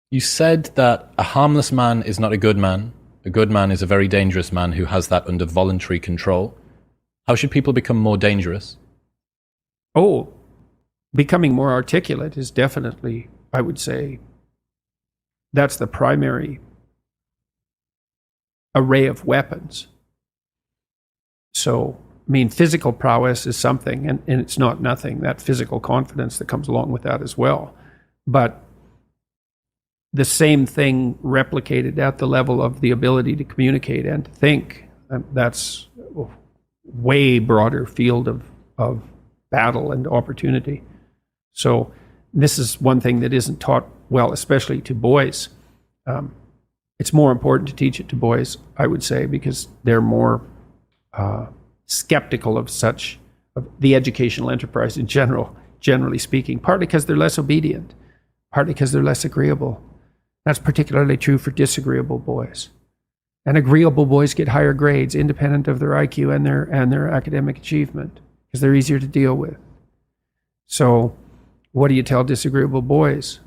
You said that a harmless man is not a good man. A good man is a very dangerous man who has that under voluntary control. How should people become more dangerous? Oh, becoming more articulate is definitely, I would say, that's the primary array of weapons. So, I mean, physical prowess is something, and it's not nothing, that physical confidence that comes along with that as well. But the same thing replicated at the level of the ability to communicate and to think, that's a way broader field of battle and opportunity. So this is one thing that isn't taught well, especially to boys. It's more important to teach it to boys, I would say, because they're more skeptical of the educational enterprise in general, generally speaking, partly because they're less obedient, partly because they're less agreeable. That's particularly true for disagreeable boys. And agreeable boys get higher grades independent of their IQ and their academic achievement because they're easier to deal with. So what do you tell disagreeable boys?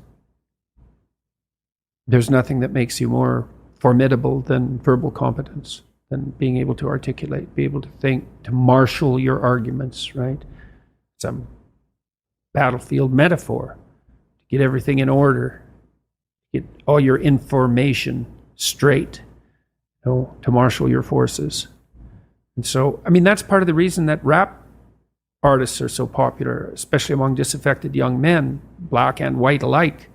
There's nothing that makes you more formidable than verbal competence, than being able to articulate, be able to think, to marshal your arguments, right? It's a battlefield metaphor, to get everything in order, get all your information straight, to marshal your forces. And so, I mean, that's part of the reason that rap artists are so popular, especially among disaffected young men, black and white alike,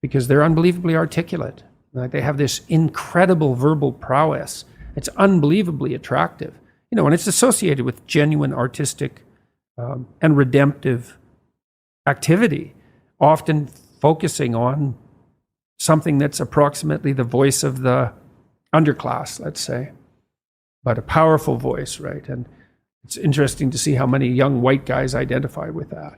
because they're unbelievably articulate. Like, they have this incredible verbal prowess. It's unbelievably attractive, and it's associated with genuine artistic and redemptive activity, often focusing on something that's approximately the voice of the underclass, let's say, but a powerful voice, right? And it's interesting to see how many young white guys identify with that.